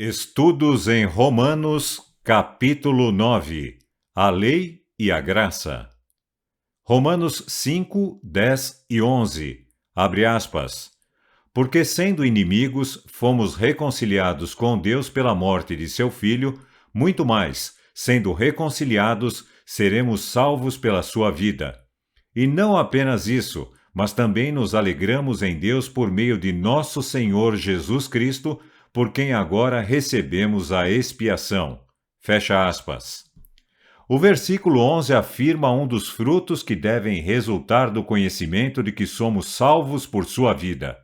Estudos em Romanos, capítulo 9. A lei e a graça. Romanos 5, 10 e 11. Abre aspas. Porque sendo inimigos, fomos reconciliados com Deus pela morte de seu Filho, muito mais, sendo reconciliados, seremos salvos pela sua vida. E não apenas isso, mas também nos alegramos em Deus por meio de nosso Senhor Jesus Cristo, por quem agora recebemos a expiação. Fecha aspas. O versículo 11 afirma um dos frutos que devem resultar do conhecimento de que somos salvos por sua vida.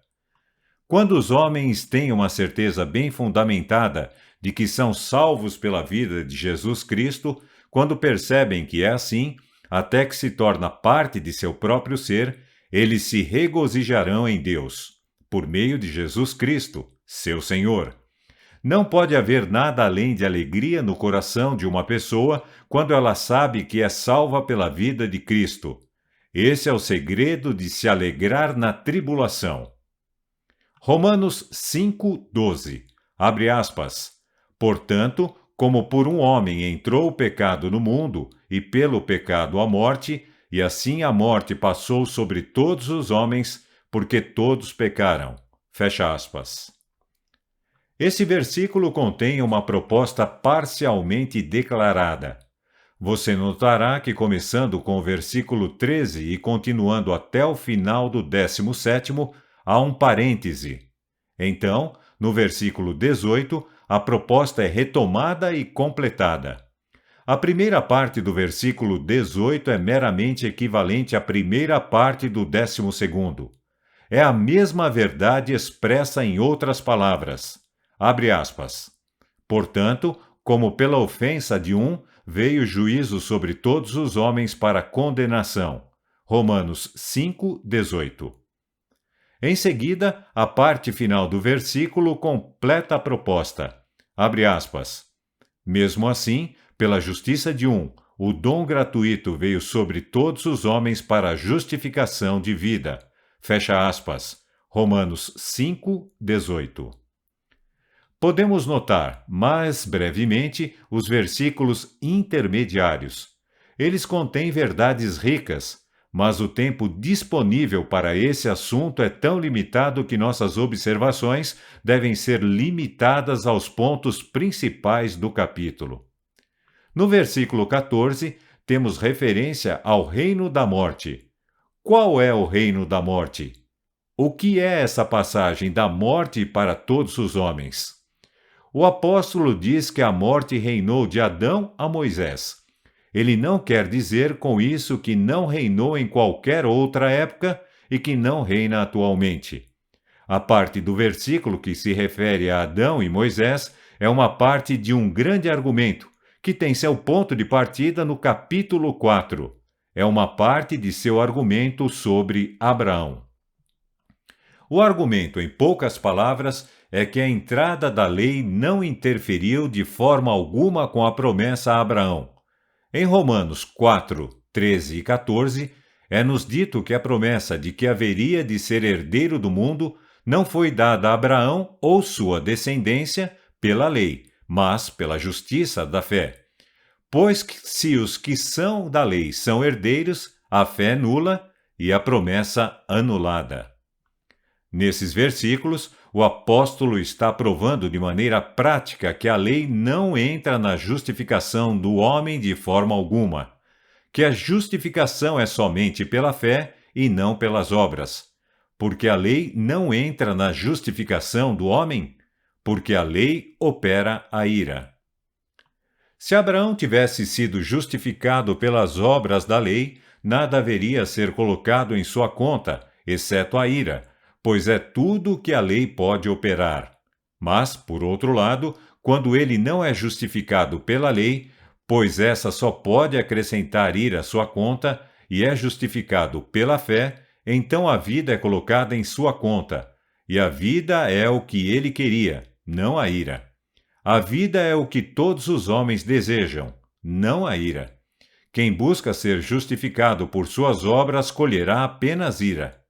Quando os homens têm uma certeza bem fundamentada de que são salvos pela vida de Jesus Cristo, quando percebem que é assim, até que se torna parte de seu próprio ser, eles se regozijarão em Deus, por meio de Jesus Cristo, seu Senhor. Não pode haver nada além de alegria no coração de uma pessoa quando ela sabe que é salva pela vida de Cristo. Esse é o segredo de se alegrar na tribulação. Romanos 5, 12. Abre aspas. Portanto, como por um homem entrou o pecado no mundo, e pelo pecado a morte, e assim a morte passou sobre todos os homens, porque todos pecaram. Fecha aspas. Esse versículo contém uma proposta parcialmente declarada. Você notará que, começando com o versículo 13 e continuando até o final do 17º, há um parêntese. Então, no versículo 18, a proposta é retomada e completada. A primeira parte do versículo 18 é meramente equivalente à primeira parte do 12º. É a mesma verdade expressa em outras palavras. Abre aspas. Portanto, como pela ofensa de um, veio juízo sobre todos os homens para condenação. Romanos 5, 18. Em seguida, a parte final do versículo completa a proposta. Abre aspas. Mesmo assim, pela justiça de um, o dom gratuito veio sobre todos os homens para a justificação de vida. Fecha aspas. Romanos 5, 18. Podemos notar, mais brevemente, os versículos intermediários. Eles contêm verdades ricas, mas o tempo disponível para esse assunto é tão limitado que nossas observações devem ser limitadas aos pontos principais do capítulo. No versículo 14, temos referência ao reino da morte. Qual é o reino da morte? O que é essa passagem da morte para todos os homens? O apóstolo diz que a morte reinou de Adão a Moisés. Ele não quer dizer com isso que não reinou em qualquer outra época e que não reina atualmente. A parte do versículo que se refere a Adão e Moisés é uma parte de um grande argumento, que tem seu ponto de partida no capítulo 4. É uma parte de seu argumento sobre Abraão. O argumento, em poucas palavras, é que a entrada da lei não interferiu de forma alguma com a promessa a Abraão. Em Romanos 4, 13 e 14, é-nos dito que a promessa de que haveria de ser herdeiro do mundo não foi dada a Abraão ou sua descendência pela lei, mas pela justiça da fé. Pois que, se os que são da lei são herdeiros, a fé é nula e a promessa anulada. Nesses versículos, o apóstolo está provando de maneira prática que a lei não entra na justificação do homem de forma alguma, que a justificação é somente pela fé e não pelas obras. Porque a lei não entra na justificação do homem, porque a lei opera a ira. Se Abraão tivesse sido justificado pelas obras da lei, nada haveria a ser colocado em sua conta, exceto a ira, pois é tudo que a lei pode operar. Mas, por outro lado, quando ele não é justificado pela lei, pois essa só pode acrescentar ira à sua conta, e é justificado pela fé, então a vida é colocada em sua conta, e a vida é o que ele queria, não a ira. A vida é o que todos os homens desejam, não a ira. Quem busca ser justificado por suas obras colherá apenas ira.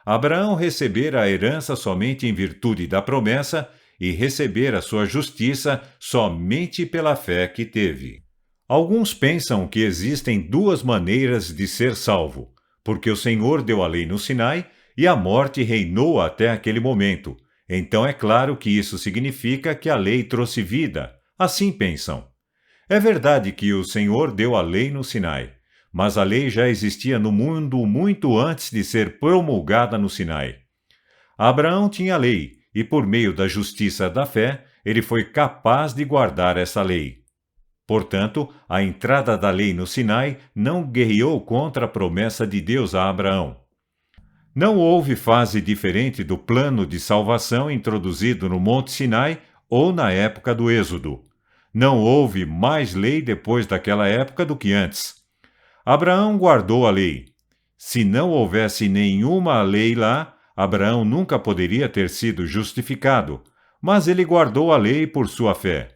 Abraão recebera a herança somente em virtude da promessa e receber a sua justiça somente pela fé que teve. Alguns pensam que existem duas maneiras de ser salvo, porque o Senhor deu a lei no Sinai e a morte reinou até aquele momento. Então é claro que isso significa que a lei trouxe vida. Assim pensam. É verdade que o Senhor deu a lei no Sinai, mas a lei já existia no mundo muito antes de ser promulgada no Sinai. Abraão tinha a lei, e por meio da justiça da fé, ele foi capaz de guardar essa lei. Portanto, a entrada da lei no Sinai não guerreou contra a promessa de Deus a Abraão. Não houve fase diferente do plano de salvação introduzido no Monte Sinai ou na época do Êxodo. Não houve mais lei depois daquela época do que antes. Abraão guardou a lei. Se não houvesse nenhuma lei lá, Abraão nunca poderia ter sido justificado, mas ele guardou a lei por sua fé.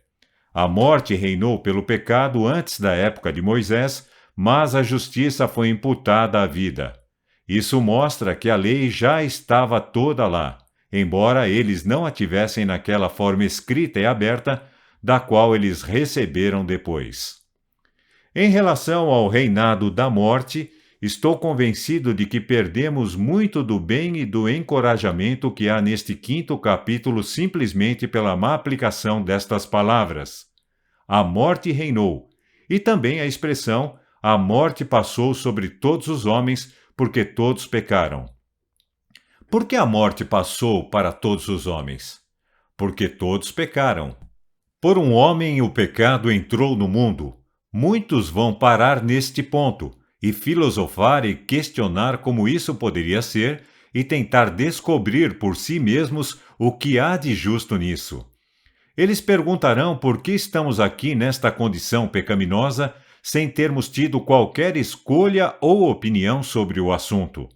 A morte reinou pelo pecado antes da época de Moisés, mas a justiça foi imputada à vida. Isso mostra que a lei já estava toda lá, embora eles não a tivessem naquela forma escrita e aberta, da qual eles receberam depois. Em relação ao reinado da morte, estou convencido de que perdemos muito do bem e do encorajamento que há neste 5º capítulo simplesmente pela má aplicação destas palavras. A morte reinou, e também a expressão a morte passou sobre todos os homens, porque todos pecaram. Por que a morte passou para todos os homens? Porque todos pecaram. Por um homem o pecado entrou no mundo. Muitos vão parar neste ponto e filosofar e questionar como isso poderia ser e tentar descobrir por si mesmos o que há de justo nisso. Eles perguntarão por que estamos aqui nesta condição pecaminosa sem termos tido qualquer escolha ou opinião sobre o assunto.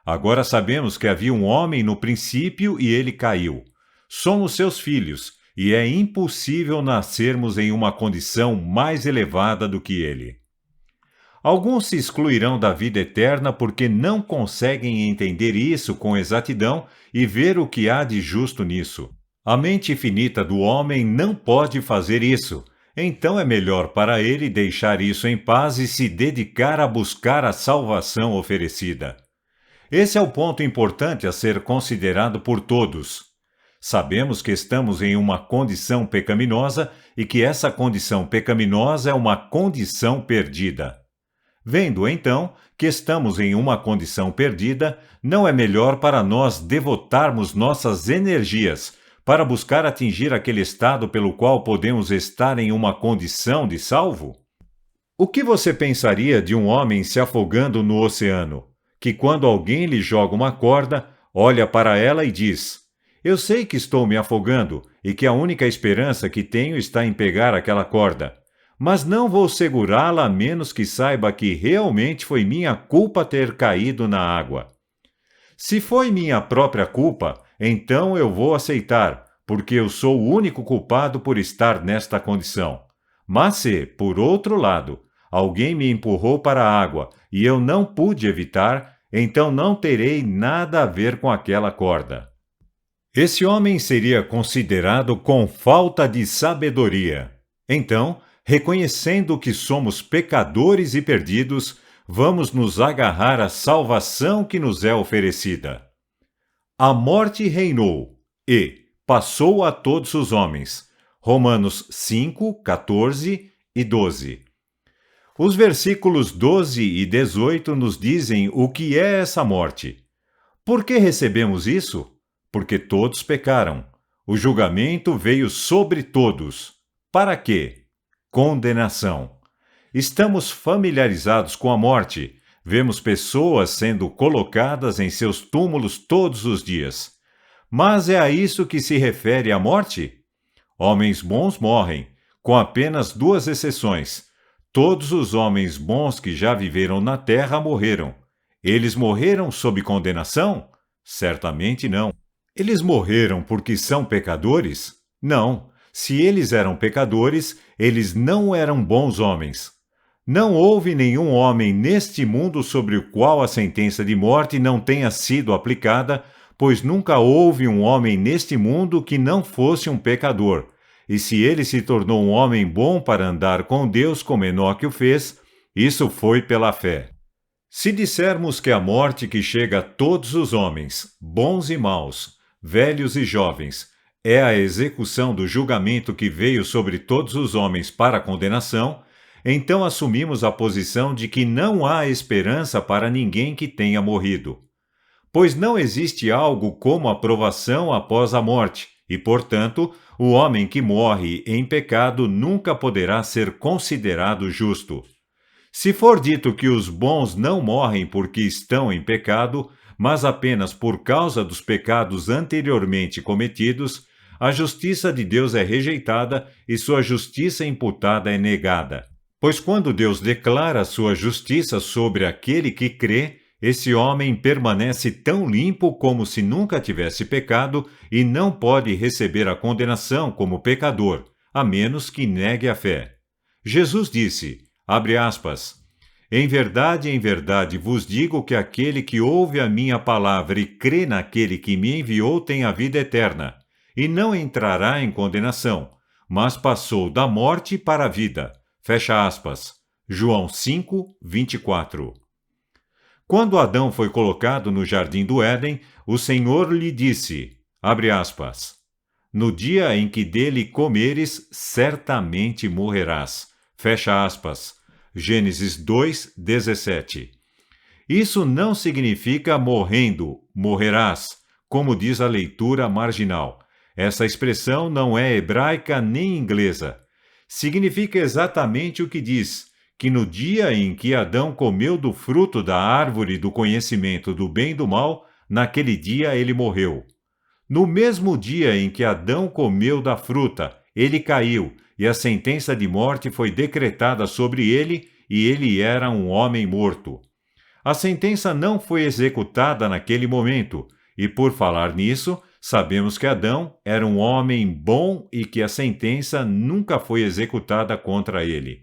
Agora sabemos que havia um homem no princípio e ele caiu. Somos seus filhos, e é impossível nascermos em uma condição mais elevada do que ele. Alguns se excluirão da vida eterna porque não conseguem entender isso com exatidão e ver o que há de justo nisso. A mente finita do homem não pode fazer isso, então é melhor para ele deixar isso em paz e se dedicar a buscar a salvação oferecida. Esse é o ponto importante a ser considerado por todos. Sabemos que estamos em uma condição pecaminosa e que essa condição pecaminosa é uma condição perdida. Vendo, então, que estamos em uma condição perdida, não é melhor para nós devotarmos nossas energias para buscar atingir aquele estado pelo qual podemos estar em uma condição de salvo? O que você pensaria de um homem se afogando no oceano, que quando alguém lhe joga uma corda, olha para ela e diz: "Eu sei que estou me afogando e que a única esperança que tenho está em pegar aquela corda, mas não vou segurá-la a menos que saiba que realmente foi minha culpa ter caído na água. Se foi minha própria culpa, então eu vou aceitar, porque eu sou o único culpado por estar nesta condição. Mas se, por outro lado, alguém me empurrou para a água e eu não pude evitar, então não terei nada a ver com aquela corda." Esse homem seria considerado com falta de sabedoria. Então, reconhecendo que somos pecadores e perdidos, vamos nos agarrar à salvação que nos é oferecida. A morte reinou e passou a todos os homens. Romanos 5, 14 e 12. Os versículos 12 e 18 nos dizem o que é essa morte. Por que recebemos isso? Porque todos pecaram. O julgamento veio sobre todos. Para quê? Condenação. Estamos familiarizados com a morte. Vemos pessoas sendo colocadas em seus túmulos todos os dias. Mas é a isso que se refere a morte? Homens bons morrem, com apenas 2 exceções. Todos os homens bons que já viveram na terra morreram. Eles morreram sob condenação? Certamente não. Eles morreram porque são pecadores? Não. Se eles eram pecadores, eles não eram bons homens. Não houve nenhum homem neste mundo sobre o qual a sentença de morte não tenha sido aplicada, pois nunca houve um homem neste mundo que não fosse um pecador. E se ele se tornou um homem bom para andar com Deus como Enoque o fez, isso foi pela fé. Se dissermos que a morte que chega a todos os homens, bons e maus, velhos e jovens, é a execução do julgamento que veio sobre todos os homens para a condenação, então assumimos a posição de que não há esperança para ninguém que tenha morrido. Pois não existe algo como a provação após a morte, e, portanto, o homem que morre em pecado nunca poderá ser considerado justo. Se for dito que os bons não morrem porque estão em pecado, mas apenas por causa dos pecados anteriormente cometidos, a justiça de Deus é rejeitada e sua justiça imputada é negada. Pois quando Deus declara sua justiça sobre aquele que crê, esse homem permanece tão limpo como se nunca tivesse pecado e não pode receber a condenação como pecador, a menos que negue a fé. Jesus disse, abre aspas, em verdade vos digo que aquele que ouve a minha palavra e crê naquele que me enviou tem a vida eterna, e não entrará em condenação, mas passou da morte para a vida. Fecha aspas. João 5, 24. Quando Adão foi colocado no jardim do Éden, o Senhor lhe disse, abre aspas, no dia em que dele comeres, certamente morrerás. Fecha aspas. Gênesis 2, 17. Isso não significa morrendo, morrerás, como diz a leitura marginal. Essa expressão não é hebraica nem inglesa. Significa exatamente o que diz, que no dia em que Adão comeu do fruto da árvore do conhecimento do bem e do mal, naquele dia ele morreu. No mesmo dia em que Adão comeu da fruta, ele caiu, e a sentença de morte foi decretada sobre ele, e ele era um homem morto. A sentença não foi executada naquele momento, e por falar nisso, sabemos que Adão era um homem bom e que a sentença nunca foi executada contra ele.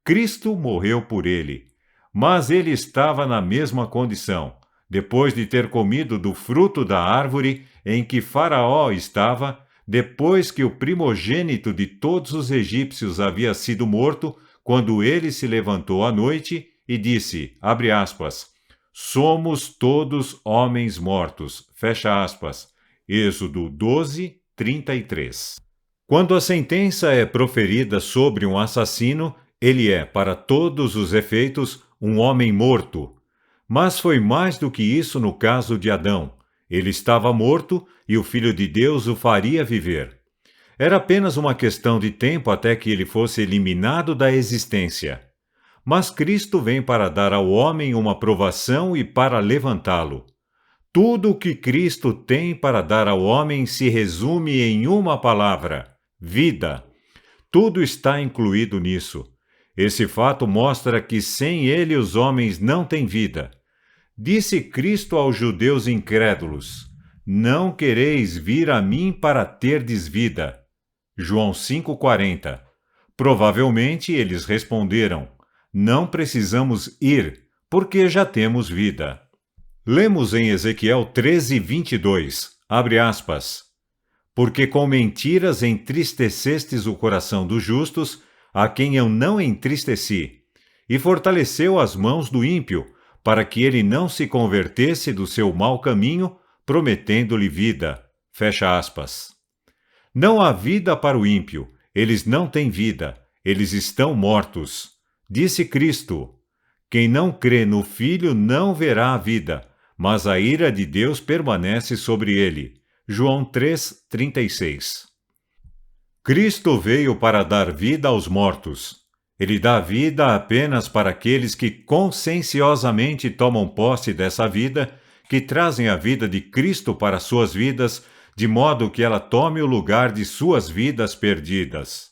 Cristo morreu por ele, mas ele estava na mesma condição. Depois de ter comido do fruto da árvore em que Faraó estava, depois que o primogênito de todos os egípcios havia sido morto, quando ele se levantou à noite e disse, abre aspas, somos todos homens mortos, fecha aspas. Êxodo 12, 33. Quando a sentença é proferida sobre um assassino, ele é, para todos os efeitos, um homem morto. Mas foi mais do que isso no caso de Adão. Ele estava morto e o Filho de Deus o faria viver. Era apenas uma questão de tempo até que ele fosse eliminado da existência. Mas Cristo vem para dar ao homem uma provação e para levantá-lo. Tudo o que Cristo tem para dar ao homem se resume em uma palavra: vida. Tudo está incluído nisso. Esse fato mostra que sem ele os homens não têm vida. Disse Cristo aos judeus incrédulos: não quereis vir a mim para terdes vida. João 5,40. Provavelmente eles responderam: não precisamos ir, porque já temos vida. Lemos em Ezequiel 13, 22, abre aspas, porque com mentiras entristecestes o coração dos justos, a quem eu não entristeci, e fortaleceu as mãos do ímpio, para que ele não se convertesse do seu mau caminho, prometendo-lhe vida. Fecha aspas. Não há vida para o ímpio, eles não têm vida, eles estão mortos. Disse Cristo, quem não crê no Filho não verá a vida, mas a ira de Deus permanece sobre ele. João 3, 36. Cristo veio para dar vida aos mortos. Ele dá vida apenas para aqueles que conscienciosamente tomam posse dessa vida, que trazem a vida de Cristo para suas vidas, de modo que ela tome o lugar de suas vidas perdidas.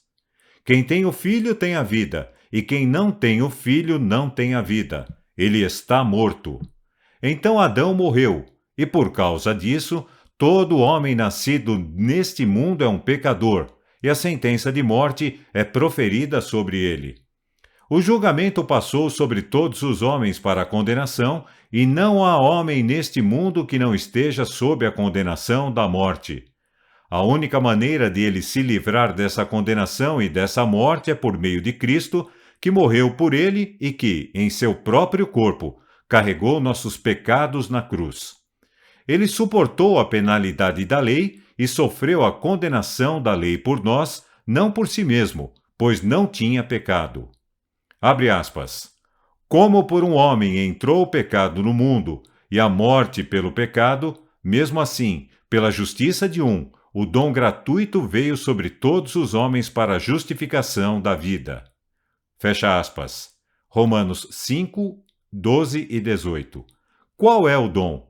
Quem tem o Filho tem a vida, e quem não tem o Filho não tem a vida. Ele está morto. Então Adão morreu, e por causa disso, todo homem nascido neste mundo é um pecador, e a sentença de morte é proferida sobre ele. O julgamento passou sobre todos os homens para a condenação, e não há homem neste mundo que não esteja sob a condenação da morte. A única maneira de ele se livrar dessa condenação e dessa morte é por meio de Cristo, que morreu por ele e que, em seu próprio corpo, carregou nossos pecados na cruz. Ele suportou a penalidade da lei e sofreu a condenação da lei por nós, não por si mesmo, pois não tinha pecado. Abre aspas. Como por um homem entrou o pecado no mundo e a morte pelo pecado, mesmo assim, pela justiça de um, o dom gratuito veio sobre todos os homens para a justificação da vida. Fecha aspas. Romanos 5, 12 e 18. Qual é o dom?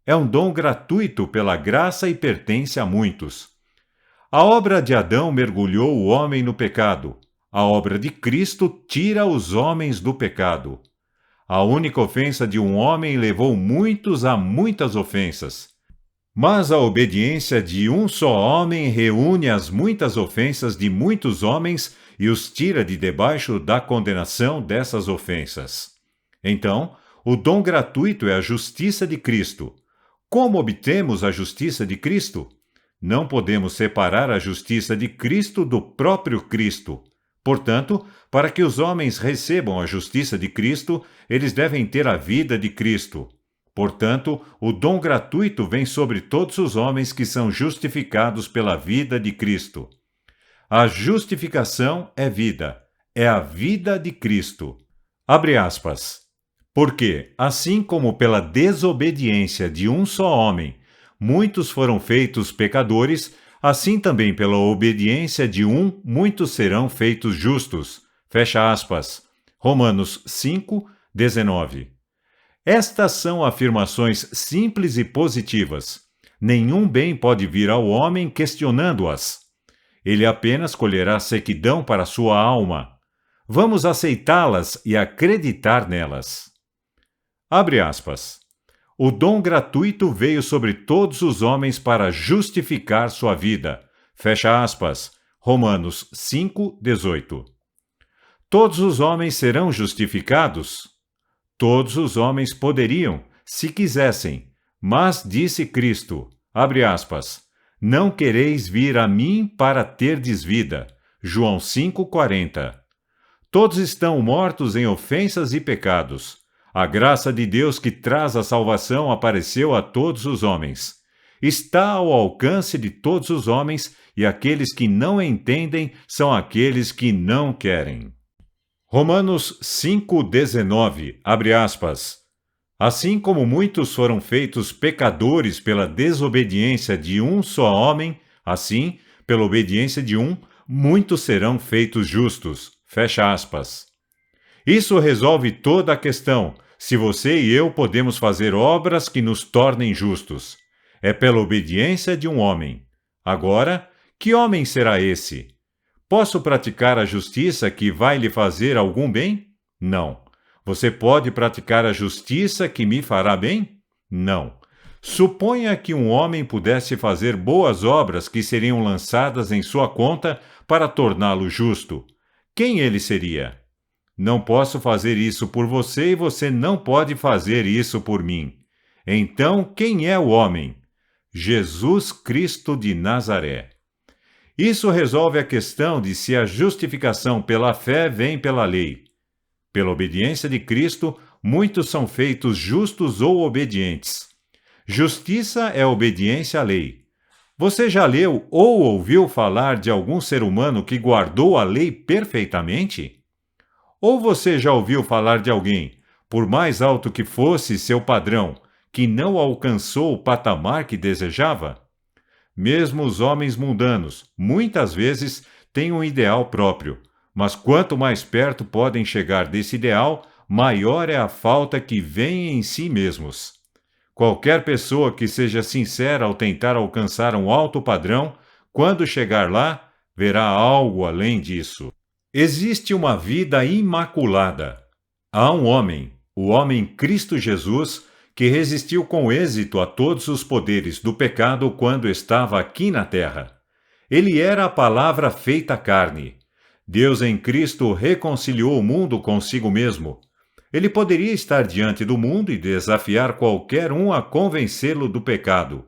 É um dom gratuito pela graça e pertence a muitos. A obra de Adão mergulhou o homem no pecado. A obra de Cristo tira os homens do pecado. A única ofensa de um homem levou muitos a muitas ofensas. Mas a obediência de um só homem reúne as muitas ofensas de muitos homens e os tira de debaixo da condenação dessas ofensas. Então, o dom gratuito é a justiça de Cristo. Como obtemos a justiça de Cristo? Não podemos separar a justiça de Cristo do próprio Cristo. Portanto, para que os homens recebam a justiça de Cristo, eles devem ter a vida de Cristo. Portanto, o dom gratuito vem sobre todos os homens que são justificados pela vida de Cristo. A justificação é vida, é a vida de Cristo. Abre aspas. Porque, assim como pela desobediência de um só homem, muitos foram feitos pecadores, assim também pela obediência de um, muitos serão feitos justos. Fecha aspas. Romanos 5, 19. Estas são afirmações simples e positivas. Nenhum bem pode vir ao homem questionando-as. Ele apenas colherá sequidão para sua alma. Vamos aceitá-las e acreditar nelas. Abre aspas. O dom gratuito veio sobre todos os homens para justificar sua vida. Fecha aspas. Romanos 5, 18. Todos os homens serão justificados? Todos os homens poderiam, se quisessem, mas disse Cristo, abre aspas, não quereis vir a mim para terdes vida. João 5,40. Todos estão mortos em ofensas e pecados. A graça de Deus que traz a salvação apareceu a todos os homens. Está ao alcance de todos os homens e aqueles que não entendem são aqueles que não querem. Romanos 5,19, abre aspas. Assim como muitos foram feitos pecadores pela desobediência de um só homem, assim, pela obediência de um, muitos serão feitos justos. Fecha aspas. Isso resolve toda a questão, se você e eu podemos fazer obras que nos tornem justos. É pela obediência de um homem. Agora, que homem será esse? Posso praticar a justiça que vai lhe fazer algum bem? Não. Você pode praticar a justiça que me fará bem? Não. Suponha que um homem pudesse fazer boas obras que seriam lançadas em sua conta para torná-lo justo. Quem ele seria? Não posso fazer isso por você e você não pode fazer isso por mim. Então, quem é o homem? Jesus Cristo de Nazaré. Isso resolve a questão de se a justificação pela fé vem pela lei. Pela obediência de Cristo, muitos são feitos justos ou obedientes. Justiça é obediência à lei. Você já leu ou ouviu falar de algum ser humano que guardou a lei perfeitamente? Ou você já ouviu falar de alguém, por mais alto que fosse seu padrão, que não alcançou o patamar que desejava? Mesmo os homens mundanos, muitas vezes, têm um ideal próprio, mas quanto mais perto podem chegar desse ideal, maior é a falta que vem em si mesmos. Qualquer pessoa que seja sincera ao tentar alcançar um alto padrão, quando chegar lá, verá algo além disso. Existe uma vida imaculada. Há um homem, o homem Cristo Jesus, que resistiu com êxito a todos os poderes do pecado quando estava aqui na terra. Ele era a palavra feita carne. Deus em Cristo reconciliou o mundo consigo mesmo. Ele poderia estar diante do mundo e desafiar qualquer um a convencê-lo do pecado.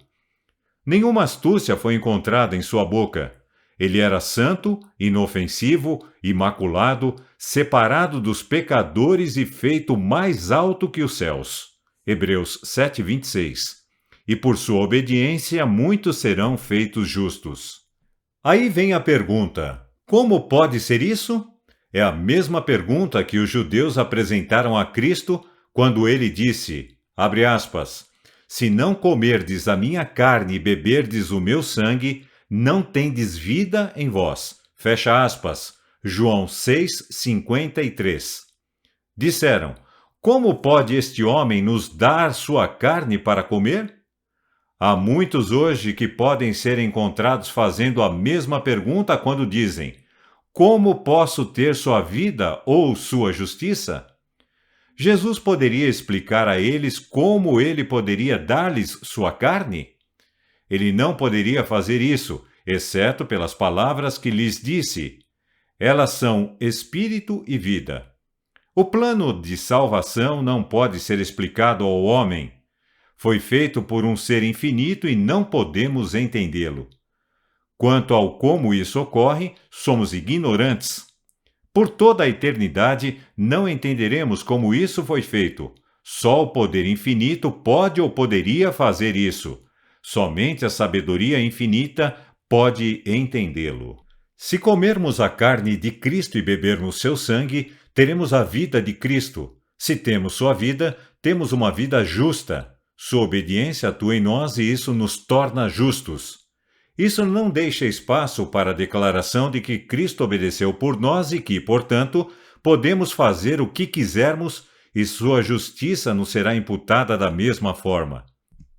Nenhuma astúcia foi encontrada em sua boca. Ele era santo, inofensivo, imaculado, separado dos pecadores e feito mais alto que os céus. Hebreus 7:26. E por sua obediência muitos serão feitos justos. Aí vem a pergunta: como pode ser isso? É a mesma pergunta que os judeus apresentaram a Cristo quando ele disse, abre aspas, se não comerdes a minha carne e beberdes o meu sangue, não tendes vida em vós. Fecha aspas. João 6:53. Disseram, como pode este homem nos dar sua carne para comer? Há muitos hoje que podem ser encontrados fazendo a mesma pergunta quando dizem, como posso ter sua vida ou sua justiça? Jesus poderia explicar a eles como ele poderia dar-lhes sua carne? Ele não poderia fazer isso, exceto pelas palavras que lhes disse. Elas são espírito e vida. O plano de salvação não pode ser explicado ao homem. Foi feito por um ser infinito e não podemos entendê-lo. Quanto ao como isso ocorre, somos ignorantes. Por toda a eternidade, não entenderemos como isso foi feito. Só o poder infinito pode ou poderia fazer isso. Somente a sabedoria infinita pode entendê-lo. Se comermos a carne de Cristo e bebermos seu sangue, teremos a vida de Cristo. Se temos sua vida, temos uma vida justa. Sua obediência atua em nós e isso nos torna justos. Isso não deixa espaço para a declaração de que Cristo obedeceu por nós e que, portanto, podemos fazer o que quisermos e sua justiça nos será imputada da mesma forma.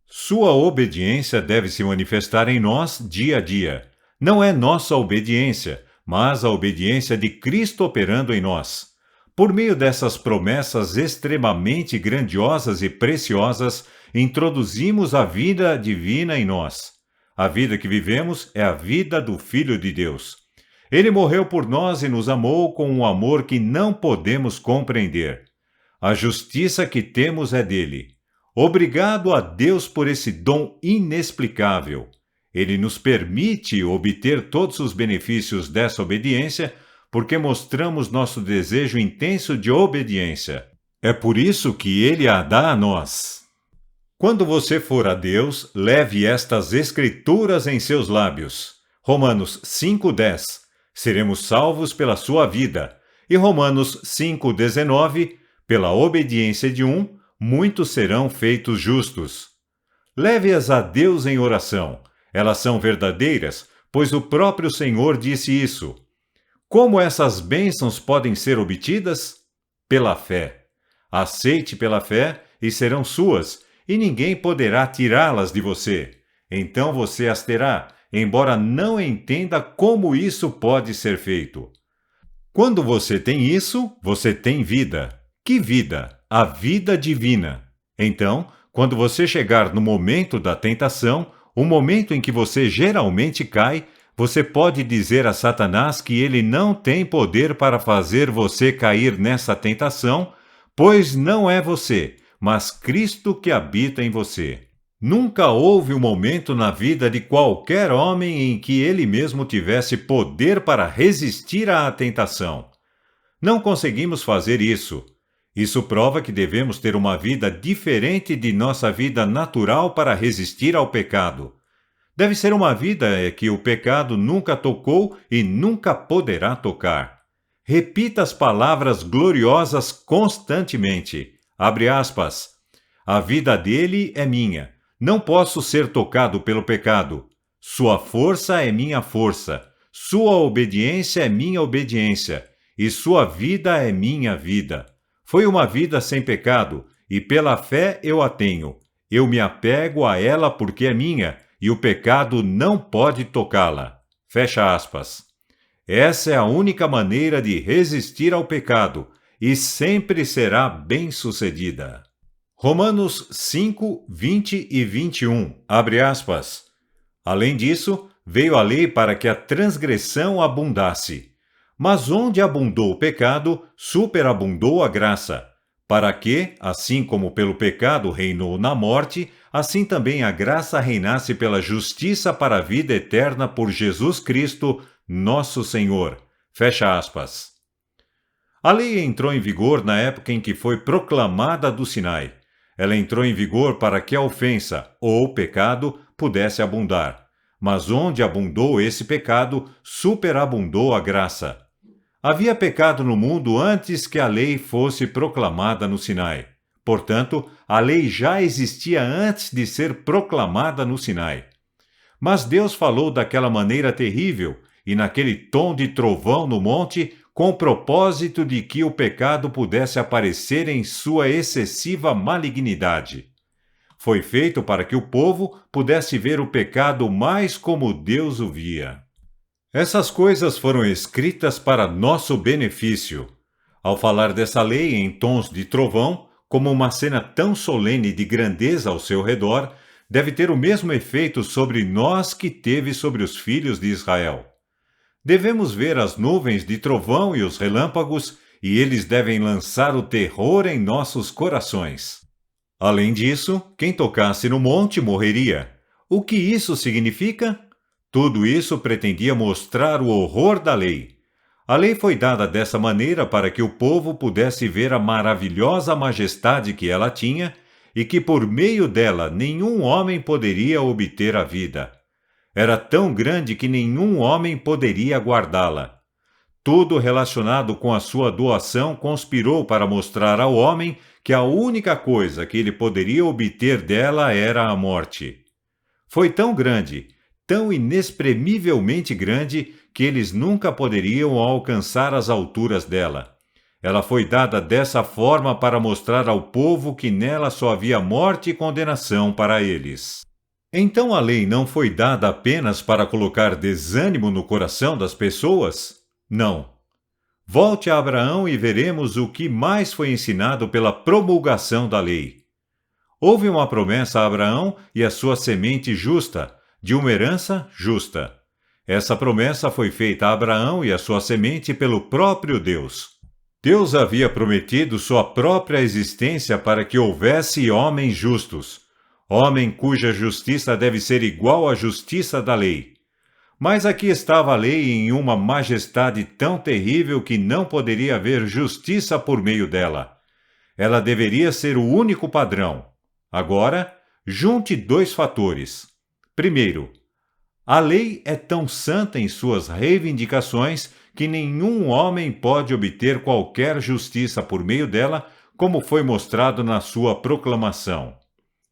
Sua obediência deve se manifestar em nós dia a dia. Não é nossa obediência, mas a obediência de Cristo operando em nós. Por meio dessas promessas extremamente grandiosas e preciosas, introduzimos a vida divina em nós. A vida que vivemos é a vida do Filho de Deus. Ele morreu por nós e nos amou com um amor que não podemos compreender. A justiça que temos é dele. Obrigado a Deus por esse dom inexplicável. Ele nos permite obter todos os benefícios dessa obediência porque mostramos nosso desejo intenso de obediência. É por isso que ele a dá a nós. Quando você for a Deus, leve estas escrituras em seus lábios. Romanos 5:10. Seremos salvos pela sua vida. E Romanos 5:19. Pela obediência de um, muitos serão feitos justos. Leve-as a Deus em oração. Elas são verdadeiras, pois o próprio Senhor disse isso. Como essas bênçãos podem ser obtidas? Pela fé. Aceite pela fé e serão suas, e ninguém poderá tirá-las de você. Então você as terá, embora não entenda como isso pode ser feito. Quando você tem isso, você tem vida. Que vida? A vida divina. Então, quando você chegar no momento da tentação, o momento em que você geralmente cai, você pode dizer a Satanás que ele não tem poder para fazer você cair nessa tentação, pois não é você, mas Cristo que habita em você. Nunca houve um momento na vida de qualquer homem em que ele mesmo tivesse poder para resistir à tentação. Não conseguimos fazer isso. Isso prova que devemos ter uma vida diferente de nossa vida natural para resistir ao pecado. Deve ser uma vida que o pecado nunca tocou e nunca poderá tocar. Repita as palavras gloriosas constantemente. Abre aspas. A vida dele é minha. Não posso ser tocado pelo pecado. Sua força é minha força. Sua obediência é minha obediência. E sua vida é minha vida. Foi uma vida sem pecado, e pela fé eu a tenho. Eu me apego a ela porque é minha, e o pecado não pode tocá-la. Fecha aspas. Essa é a única maneira de resistir ao pecado, e sempre será bem-sucedida. Romanos 5, 20 e 21, abre aspas. Além disso, veio a lei para que a transgressão abundasse. Mas onde abundou o pecado, superabundou a graça, para que, assim como pelo pecado reinou na morte, assim também a graça reinasse pela justiça para a vida eterna por Jesus Cristo, nosso Senhor. Fecha aspas. A lei entrou em vigor na época em que foi proclamada do Sinai. Ela entrou em vigor para que a ofensa, ou pecado, pudesse abundar. Mas onde abundou esse pecado, superabundou a graça. Havia pecado no mundo antes que a lei fosse proclamada no Sinai. Portanto, a lei já existia antes de ser proclamada no Sinai. Mas Deus falou daquela maneira terrível e naquele tom de trovão no monte, com o propósito de que o pecado pudesse aparecer em sua excessiva malignidade. Foi feito para que o povo pudesse ver o pecado mais como Deus o via. Essas coisas foram escritas para nosso benefício. Ao falar dessa lei em tons de trovão, como uma cena tão solene de grandeza ao seu redor, deve ter o mesmo efeito sobre nós que teve sobre os filhos de Israel. Devemos ver as nuvens de trovão e os relâmpagos, e eles devem lançar o terror em nossos corações. Além disso, quem tocasse no monte morreria. O que isso significa? Tudo isso pretendia mostrar o horror da lei. A lei foi dada dessa maneira para que o povo pudesse ver a maravilhosa majestade que ela tinha e que por meio dela nenhum homem poderia obter a vida. Era tão grande que nenhum homem poderia guardá-la. Tudo relacionado com a sua doação conspirou para mostrar ao homem que a única coisa que ele poderia obter dela era a morte. Foi tão grande, tão inexprimivelmente grande, que eles nunca poderiam alcançar as alturas dela. Ela foi dada dessa forma para mostrar ao povo que nela só havia morte e condenação para eles. Então a lei não foi dada apenas para colocar desânimo no coração das pessoas? Não. Volte a Abraão e veremos o que mais foi ensinado pela promulgação da lei. Houve uma promessa a Abraão e a sua semente justa, de uma herança justa. Essa promessa foi feita a Abraão e a sua semente pelo próprio Deus. Deus havia prometido sua própria existência para que houvesse homens justos, homem cuja justiça deve ser igual à justiça da lei. Mas aqui estava a lei em uma majestade tão terrível que não poderia haver justiça por meio dela. Ela deveria ser o único padrão. Agora, junte dois fatores. Primeiro, a lei é tão santa em suas reivindicações que nenhum homem pode obter qualquer justiça por meio dela, como foi mostrado na sua proclamação.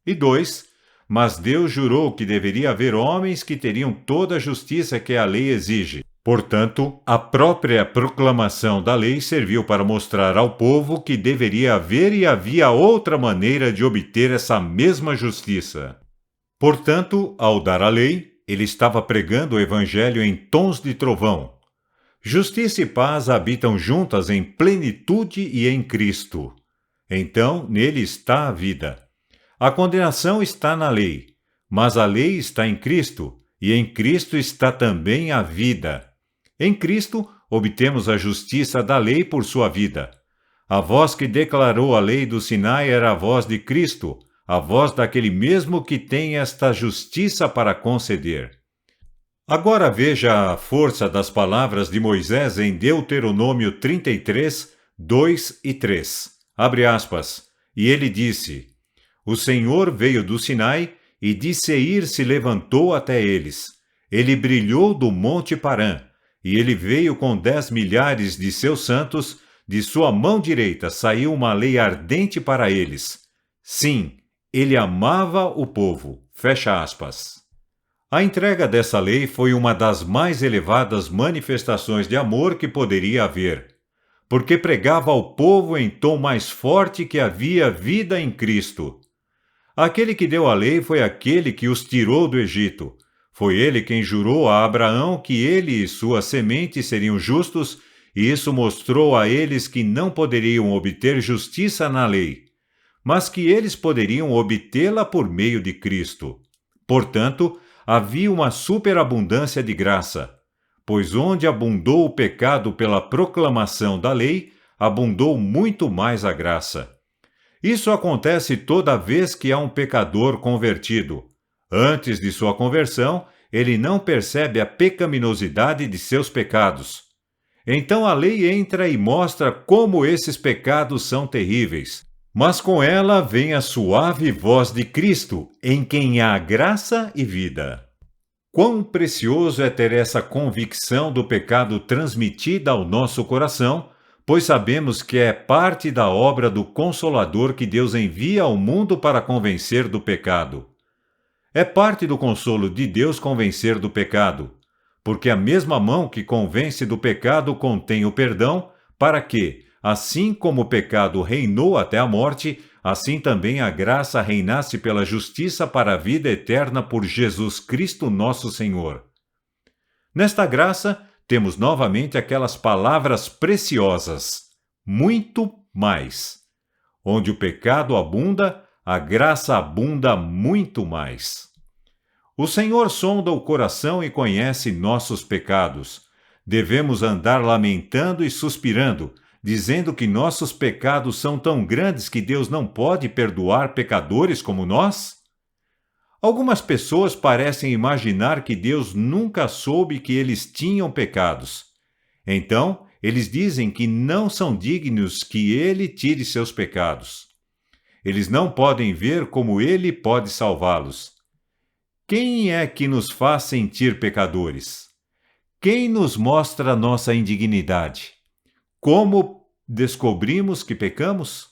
E 2. Mas Deus jurou que deveria haver homens que teriam toda a justiça que a lei exige. Portanto, a própria proclamação da lei serviu para mostrar ao povo que deveria haver e havia outra maneira de obter essa mesma justiça. Portanto, ao dar a lei, ele estava pregando o evangelho em tons de trovão. Justiça e paz habitam juntas em plenitude e em Cristo. Então, nele está a vida. A condenação está na lei, mas a lei está em Cristo, e em Cristo está também a vida. Em Cristo, obtemos a justiça da lei por sua vida. A voz que declarou a lei do Sinai era a voz de Cristo, a voz daquele mesmo que tem esta justiça para conceder. Agora veja a força das palavras de Moisés em Deuteronômio 33, 2 e 3. Abre aspas. E ele disse: O Senhor veio do Sinai e de Seir se levantou até eles. Ele brilhou do monte Parã, e ele veio com 10 milhares de seus santos, de sua mão direita saiu uma lei ardente para eles. Sim, ele amava o povo. Fecha aspas. A entrega dessa lei foi uma das mais elevadas manifestações de amor que poderia haver, porque pregava ao povo em tom mais forte que havia vida em Cristo. Aquele que deu a lei foi aquele que os tirou do Egito. Foi ele quem jurou a Abraão que ele e sua semente seriam justos, e isso mostrou a eles que não poderiam obter justiça na lei, mas que eles poderiam obtê-la por meio de Cristo. Portanto, havia uma superabundância de graça. pois onde abundou o pecado pela proclamação da lei, abundou muito mais a graça. Isso acontece toda vez que há um pecador convertido. Antes de sua conversão, ele não percebe a pecaminosidade de seus pecados. Então a lei entra e mostra como esses pecados são terríveis. Mas com ela vem a suave voz de Cristo, em quem há graça e vida. Quão precioso é ter essa convicção do pecado transmitida ao nosso coração, pois sabemos que é parte da obra do Consolador que Deus envia ao mundo para convencer do pecado. É parte do consolo de Deus convencer do pecado, porque a mesma mão que convence do pecado contém o perdão, para que, assim como o pecado reinou até a morte, assim também a graça reinasse pela justiça para a vida eterna por Jesus Cristo nosso Senhor. Nesta graça, temos novamente aquelas palavras preciosas, muito mais. Onde o pecado abunda, a graça abunda muito mais. O Senhor sonda o coração e conhece nossos pecados. Devemos andar lamentando e suspirando, dizendo que nossos pecados são tão grandes que Deus não pode perdoar pecadores como nós? Algumas pessoas parecem imaginar que Deus nunca soube que eles tinham pecados. Então, eles dizem que não são dignos que Ele tire seus pecados. Eles não podem ver como Ele pode salvá-los. Quem é que nos faz sentir pecadores? Quem nos mostra nossa indignidade? Como descobrimos que pecamos?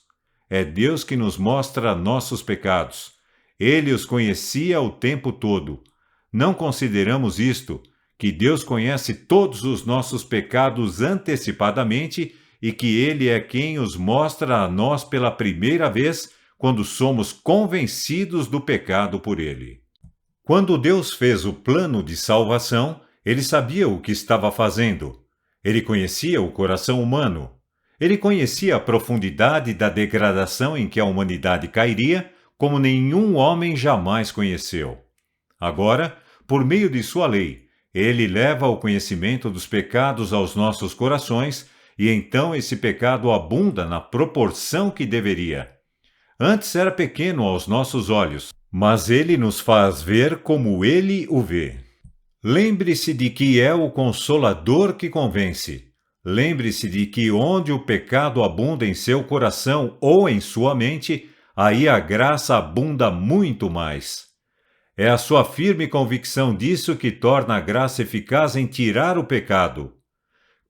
É Deus que nos mostra nossos pecados. Ele os conhecia o tempo todo. Não consideramos isto, que Deus conhece todos os nossos pecados antecipadamente e que Ele é quem os mostra a nós pela primeira vez quando somos convencidos do pecado por Ele. Quando Deus fez o plano de salvação, Ele sabia o que estava fazendo. Ele conhecia o coração humano. Ele conhecia a profundidade da degradação em que a humanidade cairia, como nenhum homem jamais conheceu. Agora, por meio de sua lei, Ele leva o conhecimento dos pecados aos nossos corações, e então esse pecado abunda na proporção que deveria. Antes era pequeno aos nossos olhos, mas Ele nos faz ver como Ele o vê. Lembre-se de que é o Consolador que convence. Lembre-se de que onde o pecado abunda em seu coração ou em sua mente, aí a graça abunda muito mais. É a sua firme convicção disso que torna a graça eficaz em tirar o pecado.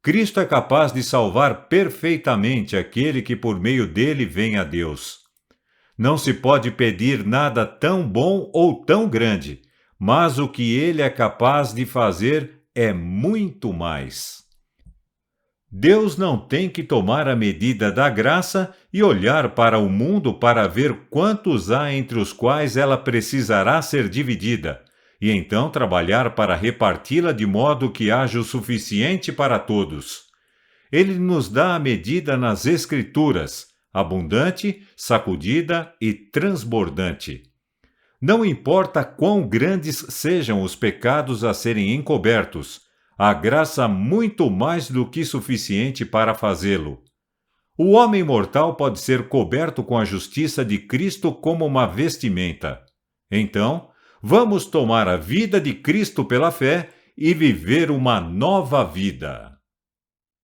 Cristo é capaz de salvar perfeitamente aquele que por meio dele vem a Deus. Não se pode pedir nada tão bom ou tão grande, mas o que ele é capaz de fazer é muito mais. Deus não tem que tomar a medida da graça e olhar para o mundo para ver quantos há entre os quais ela precisará ser dividida, e então trabalhar para reparti-la de modo que haja o suficiente para todos. Ele nos dá a medida nas Escrituras, abundante, sacudida e transbordante. Não importa quão grandes sejam os pecados a serem encobertos, há graça muito mais do que suficiente para fazê-lo. O homem mortal pode ser coberto com a justiça de Cristo como uma vestimenta. Então, vamos tomar a vida de Cristo pela fé e viver uma nova vida.